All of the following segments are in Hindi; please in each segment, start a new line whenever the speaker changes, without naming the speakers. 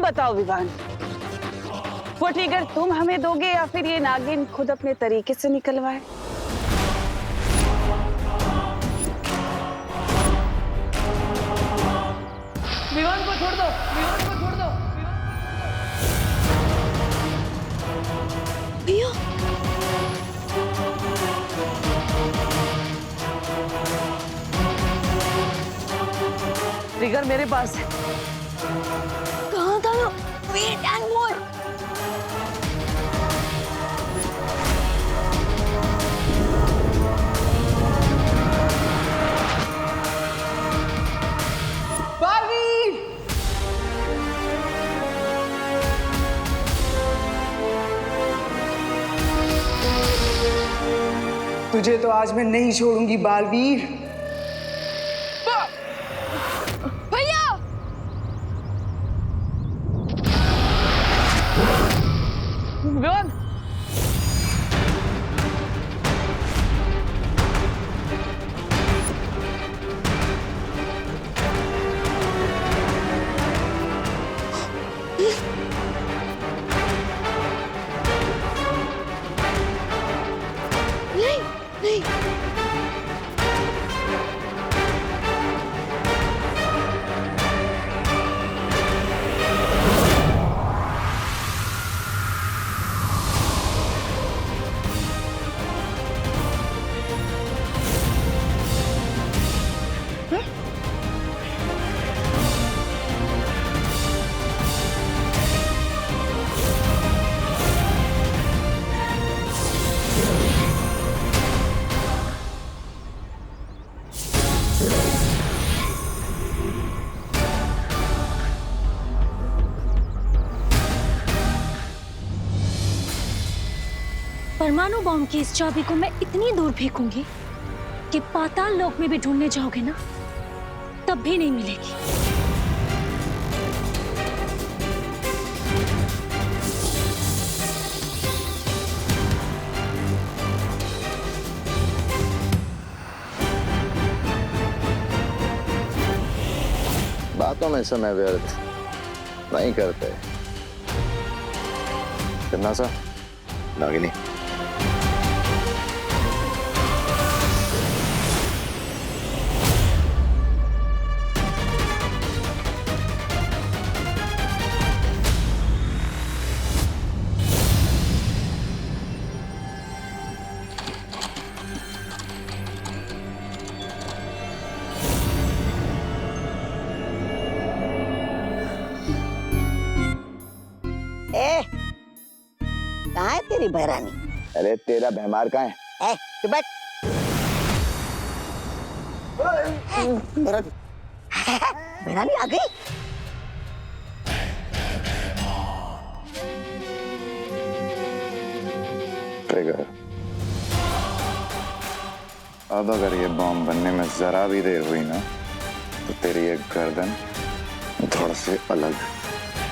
बताओ विवान, वो ट्रिगर तुम हमें दोगे या फिर ये नागिन खुद अपने तरीके से निकलवाए?
विवान को छोड़ दो, विवान को छोड़ दो।
भैया
ट्रिगर मेरे पास है।
कहाँ था वो? Wait and more.
बालवीर!
तुझे तो आज मैं नहीं छोड़ूंगी बालवीर।
भैया
विवान,
नहीं नहीं परमाणु बॉम्ब की इस चाबी को मैं इतनी दूर फेंकूंगी कि पाताल लोक में भी ढूंढने जाओगे ना, तब भी नहीं मिलेगी।
बातों में समय व्यर्थ नहीं करते। कितना सा नागिनी?
कहाँ है तेरी बहरानी?
अरे तेरा भैमार कहाँ है?
तू बैठ। बहरानी आ गई?
ट्रिगर, अब अगर ये बॉम्ब बनने में जरा भी देर हुई ना, तो तेरी एक गर्दन धड़ से अलग,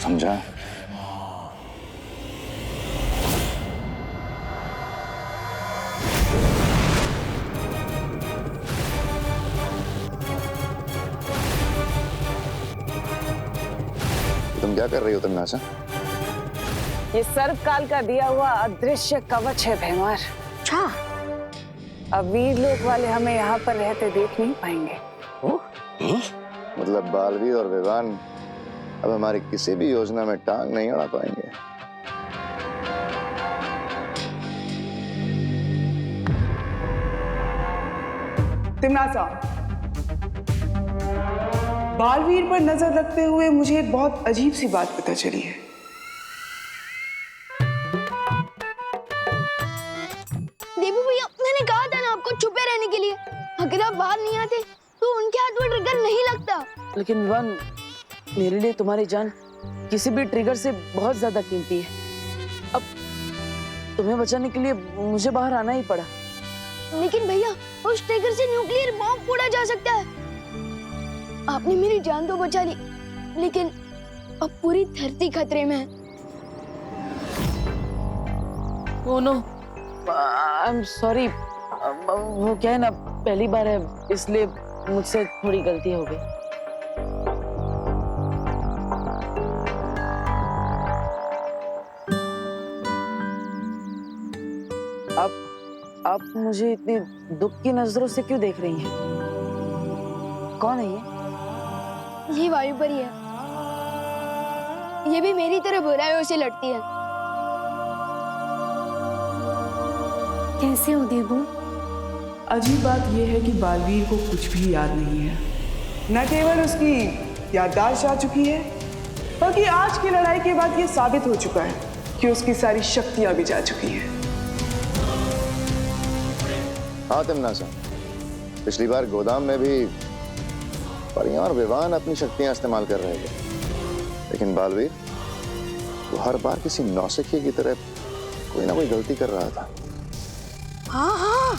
समझा? तुम क्या कर रही हो तन्नासा?
ये सर्वकाल का दिया हुआ अदृश्य कवच है भैमार।
अच्छा,
अब वीर लोक वाले हमें यहाँ पर रहते देख नहीं पाएंगे।
मतलब बालवीर और विवान अब हमारी किसी भी योजना में टांग नहीं अड़ा पाएंगे।
तिमनासा, बालवीर पर नजर रखते हुए मुझे एक बहुत अजीब सी बात पता चली है।
देवी भैया, मैंने कहा था ना आपको छुपे रहने के लिए। अगर आप बाहर नहीं आते तो उनके हाथ में ट्रिगर नहीं लगता।
लेकिन विवान, मेरे लिए तुम्हारी जान किसी भी ट्रिगर से बहुत ज्यादा कीमती है। अब तुम्हें बचाने के लिए मुझे बाहर आना ही पड़ा।
लेकिन भैया, उस ट्रिगर से न्यूक्लियर बॉम्ब फोड़ा जा सकता है। आपने मेरी जान तो बचा ली, लेकिन अब पूरी धरती खतरे में है।
Oh no, I am sorry. वो क्या है ना, पहली बार है इसलिए मुझसे थोड़ी गलती हो गई। आप मुझे इतनी दुख की नजरों से क्यों देख रही हैं? कौन है ये?
ये वायुपरी है। ये भी मेरी तरह बुराइयों से लड़ती है।
कैसे हो देबू?
अजीब बात यह है कि बालवीर को कुछ भी याद नहीं है। न केवल उसकी याददाश्त जा चुकी है, बल्कि आज की लड़ाई के बाद ये साबित हो चुका है कि उसकी सारी शक्तियां भी जा चुकी हैं।
हाँ तिमनासा, पिछली बार गोदाम में भी परियां और विवान अपनी शक्तियां इस्तेमाल कर रहे थे, लेकिन बालवीर वो हर बार किसी नौसिखिए की तरह कोई ना कोई गलती कर रहा था।
हाँ हाँ,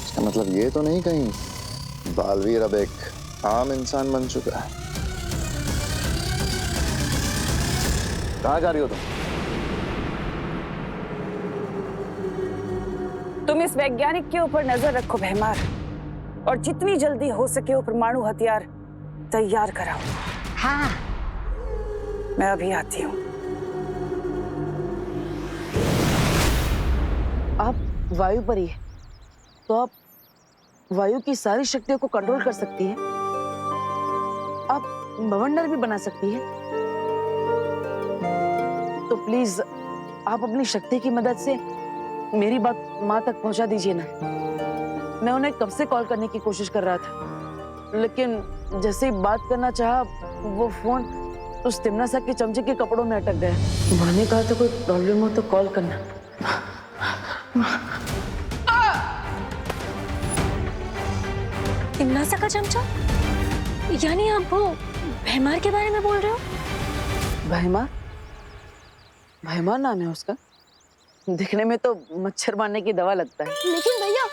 इसका मतलब ये तो नहीं कहीं बालवीर अब एक आम इंसान बन चुका है। कहाँ जा रही हो तुम?
तुम इस वैज्ञानिक के ऊपर नजर रखो भैमार, और जितनी जल्दी हो सके वो परमाणु हथियार तैयार कराओ।
हाँ।
मैं अभी आती हूँ।
आप वायु परी है, तो आप वायु की सारी शक्तियों को कंट्रोल कर सकती है। आप बवंडर भी बना सकती है। तो प्लीज आप अपनी शक्ति की मदद से मेरी बात माँ तक पहुंचा दीजिए ना। मैं उन्हें कब से कॉल करने की कोशिश कर रहा था, लेकिन जैसे ही बात करना चाहा वो फोन उस तिमनासा के चमचे के कपड़ों में अटक गया। माँ ने कहा था कोई प्रॉब्लम हो तो कॉल करना।
तिमनासा का चमचा? यानी आप वो भैमार के बारे में बोल रहे हो?
भैमार? भैमार नाम है उसका? दिखने में तो मच्छर मारने की दवा लगता है।
लेकिन भैया,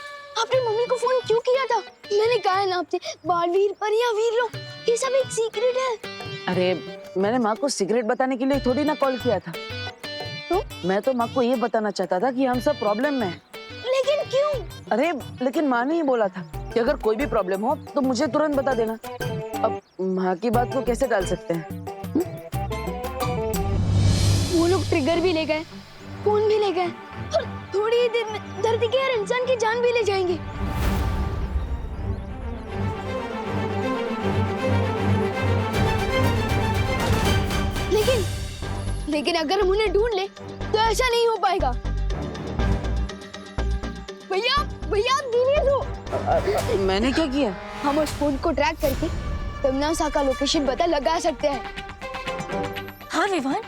आपने मम्मी को फोन क्यों किया था? मैंने कहा है ना आपसे, बालवीर, परियां, वीर लोग, ये सब एक सीक्रेट है।
अरे मैंने माँ को सिगरेट बताने के लिए थोड़ी ना कॉल किया था। तो मैं तो माँ को ये बताना चाहता था कि हम सब प्रॉब्लम में हैं।
लेकिन क्यों?
अरे लेकिन माँ ने ही बोला था कि अगर कोई भी प्रॉब्लम हो तो मुझे तुरंत बता देना। अब माँ की बात को कैसे टाल सकते हैं?
वो लोग ट्रिगर भी ले गए, फोन भी ले गए, और थोड़ी ही देर में धरती के हर इंसान की जान भी ले जाएंगे। लेकिन अगर हम उन्हें ढूंढ ले तो ऐसा नहीं हो पाएगा। भैया भैया धीरे दो।
मैंने क्या किया?
हम उस फोन को ट्रैक करके तिमनासा का लोकेशन पता लगा सकते हैं।
हाँ विवान,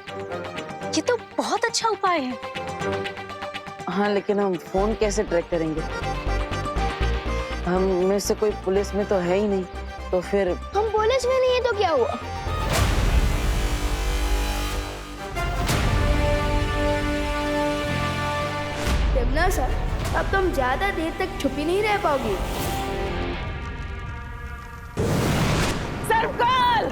ये तो बहुत अच्छा उपाय है।
हाँ लेकिन हम फोन कैसे ट्रैक करेंगे? हम में से कोई पुलिस में तो है ही नहीं, तो फिर
हम पुलिस में नहीं है तो क्या हुआ? तिमनासा, अब तुम ज्यादा देर तक छुपी नहीं रह पाओगी।
सर्वकाल!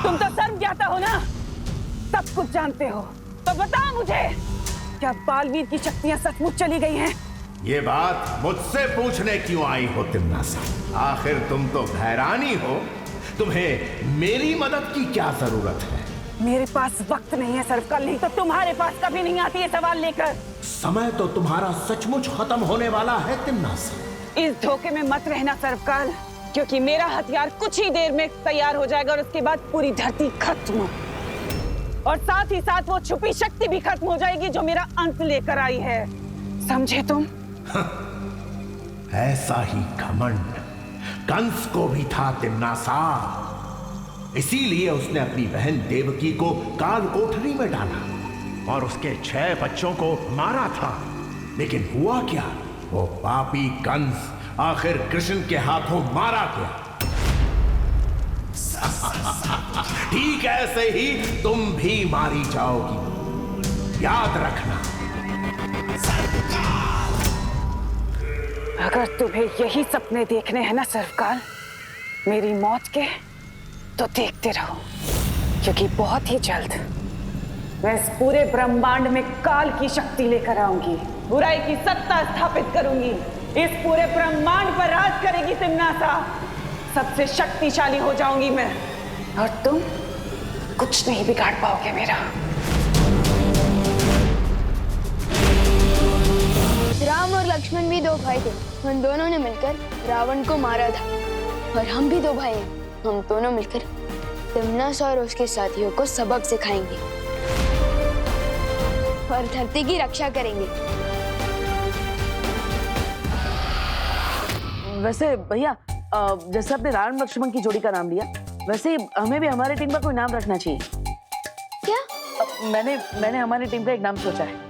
तुम तो सर्व ज्ञाता हो ना, सब कुछ जानते हो, तो बताओ मुझे, क्या बालवीर की शक्तियां सचमुच चली गई हैं?
ये बात मुझसे पूछने क्यों आई हो तिमनासा? आखिर तुम तो भैरानी हो, तुम्हें मेरी मदद की क्या जरूरत है?
मेरे पास वक्त नहीं है सर्वकाल, नहीं तो तुम्हारे पास कभी नहीं आती है सवाल लेकर।
समय तो तुम्हारा सचमुच खत्म होने वाला है तिमनासा।
इस धोखे में मत रहना सर्वकाल, क्योंकि मेरा हथियार कुछ ही देर में तैयार हो जाएगा और उसके बाद पूरी धरती खत्म, और साथ ही साथ वो छुपी शक्ति भी खत्म हो जाएगी जो मेरा अंत लेकर आई है। समझे तुम?
ऐसा ही घमंड कंस को भी था तिमनासा, इसीलिए उसने अपनी बहन देवकी को काल कोठरी में डाला और उसके 6 बच्चों को मारा था। लेकिन हुआ क्या? वो पापी कंस आखिर कृष्ण के हाथों मारा गया। ठीक ऐसे ही तुम भी मारी जाओगी, याद रखना।
अगर तुम्हें यही सपने देखने हैं ना सर्वकाल, मेरी मौत के, तो देखते रहो, क्योंकि बहुत ही जल्द मैं इस पूरे ब्रह्मांड में काल की शक्ति लेकर आऊंगी, बुराई की सत्ता स्थापित करूंगी, इस पूरे ब्रह्मांड पर राज करेगी तिमनासा, सबसे शक्तिशाली हो जाऊंगी मैं, और तुम कुछ नहीं बिगाड़ पाओगे मेरा।
राम और लक्ष्मण भी दो भाई थे। उन दोनों ने मिलकर रावण को मारा था। और हम भी दो भाई हैं। हम दोनों मिलकर तिम्नास और उसके साथियों को सबक सिखाएंगे और धरती की रक्षा करेंगे।
वैसे भैया, जैसे आपने राम लक्ष्मण की जोड़ी का नाम लिया, वैसे ही हमें भी हमारी टीम का कोई नाम रखना चाहिए।
क्या?
मैंने हमारी टीम का एक नाम सोचा है।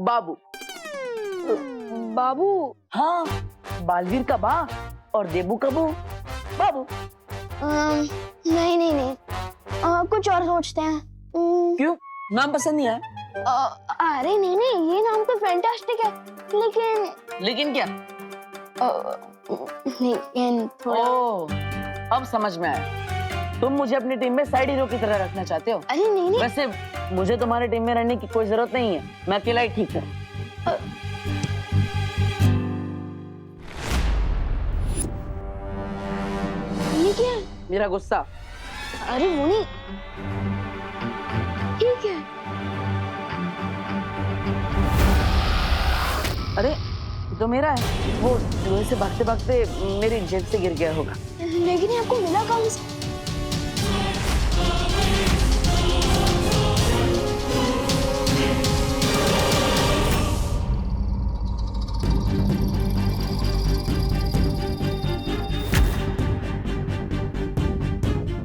बाबू।
बाबू?
हाँ, बालवीर का बा और देबू का बू, बाबू।
नहीं नहीं नहीं, कुछ और सोचते हैं।
क्यों, नाम पसंद नहीं आया?
अरे नहीं नहीं, ये नाम तो फैंटास्टिक है,
लेकिन क्या?
लेकिन थोड़ा।
ओह, अब समझ में आया। तुम मुझे अपनी टीम में साइड हीरो की तरह रखना चाहते हो?
अरे नहीं नहीं।
वैसे मुझे तुम्हारी टीम में रहने की कोई जरूरत नहीं है, मैं अकेला ही ठीक हूँ।
ये क्या है?
मेरा गुस्सा।
अरे वो नहीं, ये क्या है?
अरे ये तो मेरा है, वो धुएं से भागते भागते मेरी जेब से गिर गया होगा।
लेकिन ये आपको मिला कहाँ से?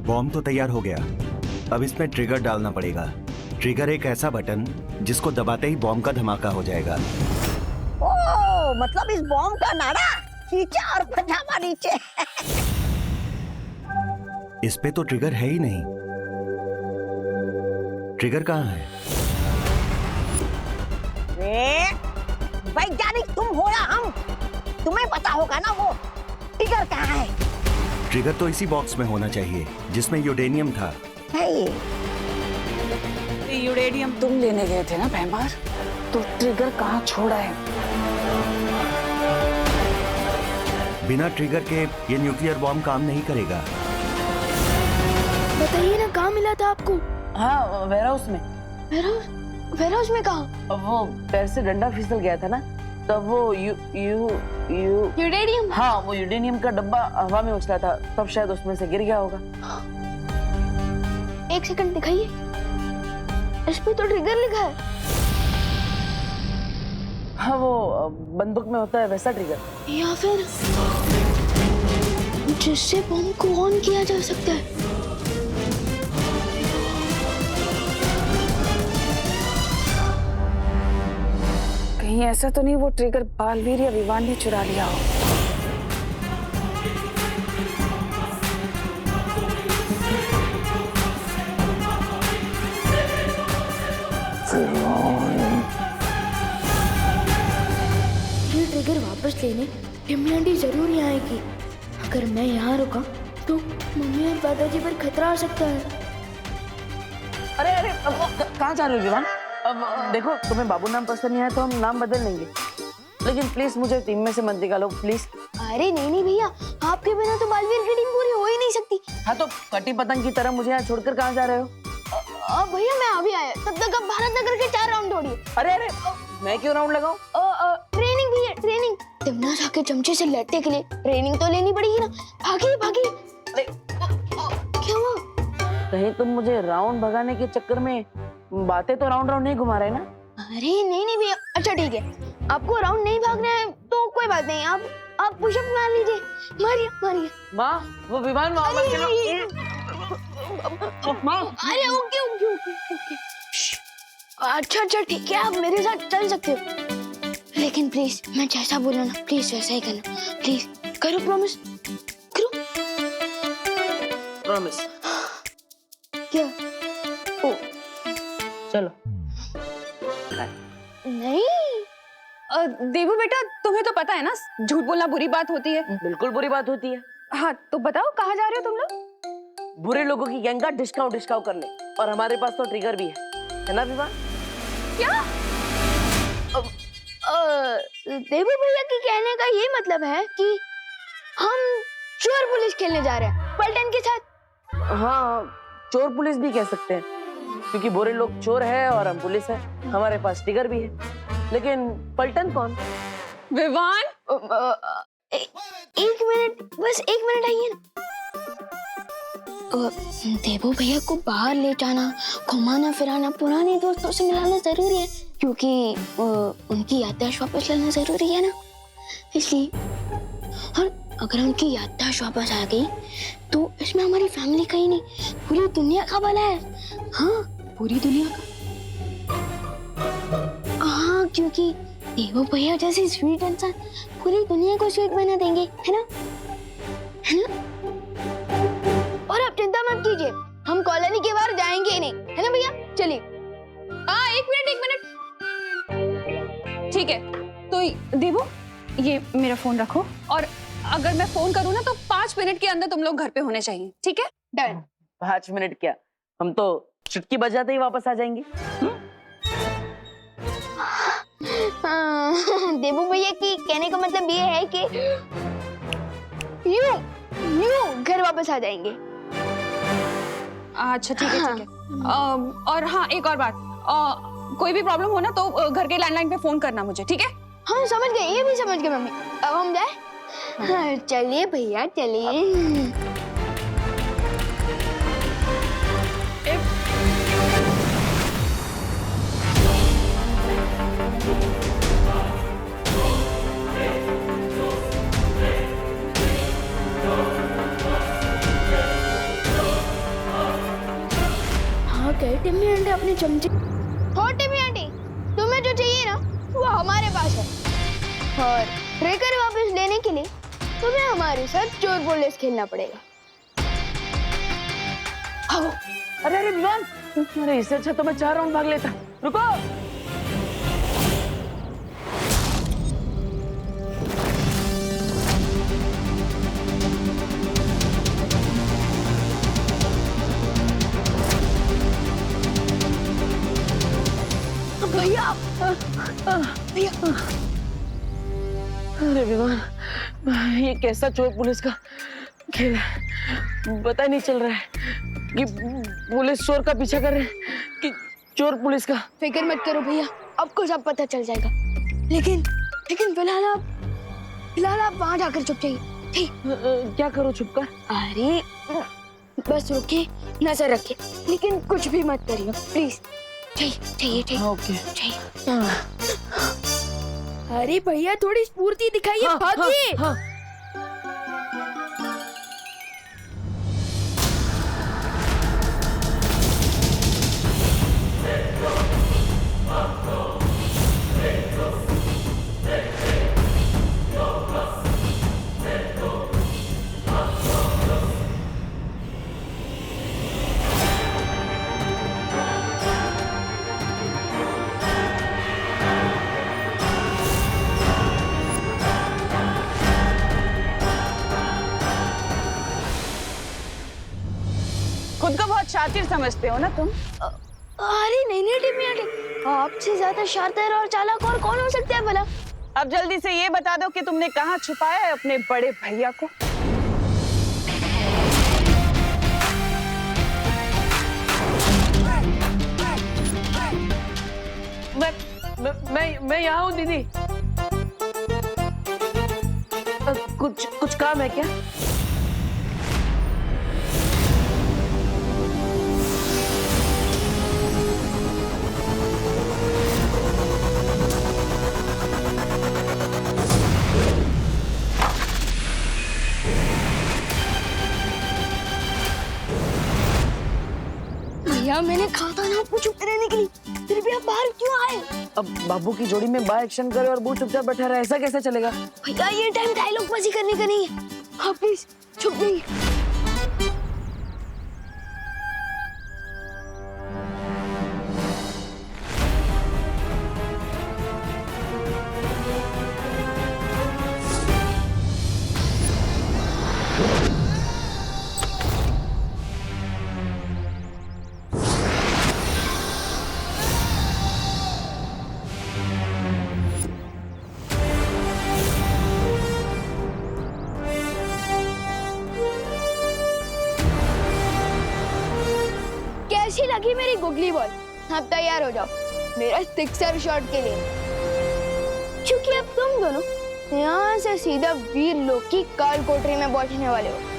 बॉम्ब तो तैयार हो गया, अब इसमें ट्रिगर डालना पड़ेगा। ट्रिगर एक ऐसा बटन जिसको दबाते ही बॉम्ब का धमाका हो जाएगा।
ओ, मतलब इस बॉम्ब का नारा खींचा और पजामा नीचे।
इस पे तो ट्रिगर है ही नहीं। ट्रिगर कहाँ है?
वैज्ञानिक तुम हो या हम, तुम्हें पता होगा ना वो ट्रिगर कहाँ है।
ट्रिगर तो इसी बॉक्स में होना चाहिए जिसमें यूरेनियम था।
है ये
यूरेनियम तुम लेने गए थे ना भैमार, तो ट्रिगर कहाँ छोड़ा है?
बिना ट्रिगर के ये न्यूक्लियर बॉम्ब काम नहीं करेगा।
बताइए ना, कहाँ मिला था आपको?
हाँ, वेयरहाउस में।
वेयरहाउस में कहाँ?
वो पैर से डंडा फिसल गया था ना, तब वो
यूरेनियम?
हाँ, वो यूरेनियम का डब्बा हवा में उछला था, तब शायद उसमें से गिर गया होगा।
एक सेकंड दिखाइए, इस पे तो ट्रिगर लिखा है।
हाँ, वो बंदूक में होता है वैसा ट्रिगर।
या फिर जिससे बम को ऑन किया जा सकता है।
कहीं ऐसा तो नहीं वो ट्रिगर बालवीर या विवान ने चुरा लिया हो?
ये ट्रिगर वापस लेने टिमलांडी जरूर यहाँ आएगी। अगर मैं यहाँ रुका तो मम्मी और दादाजी पर खतरा आ सकता है।
अरे अरे, कहाँ जा रहे हो विवान? अब देखो, तुम्हें बाबू नाम पसंद नहीं है तो हम नाम बदल लेंगे, लेकिन प्लीज मुझे टीम में से मत निकालो प्लीज।
अरे नहीं नहीं भैया, आपके बिना तो बालवीर की टीम पूरी हो ही नहीं सकती।
हाँ, तो कटी पतंग की तरह मुझे यहाँ छोड़कर कहाँ जा रहे हो?
भैया मैं अभी आया, तब तक आप भारत नगर के 4 राउंड दौड़िए।
अरे अरे, मैं क्यों राउंड लगाऊं?
ट्रेनिंग भी है, ट्रेनिंग। तिम्नास आके चमचे से लड़ने के लिए ट्रेनिंग तो लेनी पड़ेगी ना। भागिए भागिए। क्या हुआ?
कहीं तुम मुझे राउंड भगाने के चक्कर में बातें तो राउंड राउंड नहीं घुमा रहे ना?
अरे नहीं नहीं भैया, अच्छा ठीक है, आपको राउंड नहीं भागना है तो कोई बात नहीं, आप पुशअप मार लीजिए। मारिए मारिए।
माँ, वो विमान माँ मत खेलो। माँ,
अरे ओके ओके ओके ओके। अच्छा अच्छा ठीक है, आप मेरे साथ चल सकते हो, लेकिन प्लीज मैं जैसा बोला ना प्लीज वैसा ही करना। प्लीज करो, प्रॉमिस करो।
प्रॉमिस।
क्या? ओ
चलो।
नहीं।
देवू बेटा, तुम्हें तो पता है ना झूठ बोलना बुरी बात होती है।
बिल्कुल बुरी बात होती है।
हाँ, तो बताओ कहाँ जा रहे हो तुम लोग?
बुरे लोगों की गैंग का डिस्काउंट करने, और हमारे पास तो ट्रिगर भी है ना विवान?
क्या?
देवी भैया के कहने का ये मतलब है कि हम चोर पुलिस खेलने जा रहे हैं पलटन के साथ।
हाँ, चोर पुलिस भी कह सकते हैं, क्योंकि बुरे लोग चोर है और हम पुलिस है। हमारे पास ट्रिगर भी है। लेकिन पलटन कौन?
विवान,
एक मिनट, बस एक मिनट आइए ना। देवो भैया को बाहर ले जाना, घुमाना फिराना, पुराने दोस्तों से मिलाना जरूरी है, क्योंकि उनकी याददाश्त वापस लाना जरूरी है ना, इसलिए। और अगर उनकी याददाश्त वापस आ गई तो इसमें हमारी फैमिली का ही नहीं, पूरी दुनिया का भला है। हाँ, पूरी दुनिया का। हाँ, क्योंकि देवो भैया जैसे स्वीट इंसान पूरी दुनिया को स्वीट बना देंगे, है ना? है ना? और आप चिंता मत कीजिए, हम कॉलोनी के बाहर जाएंगे ही नहीं, है ना भैया? चलिए।
एक मिनट। ठीक है, तो देवो, ये मेरा फोन रखो, और अगर मैं फोन करूँ ना तो 5 मिनट के अंदर तुम लोग घर पे होने चाहिए, ठीक है? डन।
5 मिनट क्या, हम तो चुटकी बजाते ही वापस आ जाएंगे।
देवो भैया की कहने का मतलब ये है कि यूं घर वापस आ जाएंगे।
अच्छा, ठीक है। और हाँ, एक और बात, कोई भी प्रॉब्लम हो ना तो घर के लैंडलाइन पे फोन करना मुझे, ठीक है?
हाँ, समझ गए, ये भी समझ गए मम्मी। अब हम जाए? हाँ, चलिए भैया, चलिए। हाँ, कहे टिम्मी आंटी अपने चमचे। हो टिम्मी आंटी, तुम्हें जो चाहिए ना वो हमारे पास है, और ट्रिगर वापस लेने के लिए तुम्हें हमारे साथ चोर पुलिस खेलना पड़ेगा।
आओ। अरे विवान, अरे इससे अच्छा तो मैं 4 राउंड भाग लेता। रुको।
भैया, भैया।
अरे विवान, ये कैसा चोर पुलिस का खेल है, पता नहीं चल रहा है कि पुलिस चोर का पीछा कर रहे हैं कि चोर पुलिस का।
फिक्र मत करो भैया, आपको सब पता चल जाएगा। लेकिन फिलहाल आप वहां जाकर चुप जाइए, ठीक?
क्या करो छुप कर?
अरे बस रुके, नजर रखे, लेकिन कुछ भी मत करिए प्लीज। चाहिए।
ओके।
अरे भैया, थोड़ी स्फूर्ति दिखाइए, भागिए।
हाँ।
खुद को बहुत शातिर समझते हो ना तुम?
अरे नहीं टिम्मी आंटी, आपसे ज्यादा शातिर और चालाक और कौन हो सकता है भला?
अब जल्दी से ये बता दो कि तुमने कहाँ छुपाया है अपने बड़े भैया को?
मैं यहाँ हूँ दीदी। कुछ काम है क्या?
भैया, मैंने कहा था ना आपको चुप रहने के लिए, फिर भी आप बाहर क्यों आए?
अब बाबू की जोड़ी में बा एक्शन करे और वो चुपचाप बैठा रहा, ऐसा कैसे चलेगा?
भैया, ये टाइम डायलॉग बाजी करने का नहीं है, आप प्लीज चुप रहिए। कैसी लगी मेरी गुगली बॉल? अब तैयार हो जाओ मेरा सिक्सर शॉट के लिए। क्योंकि अब तुम दोनों यहाँ से सीधा वीर लोक की काल कोठरी में पहुंचने वाले हो।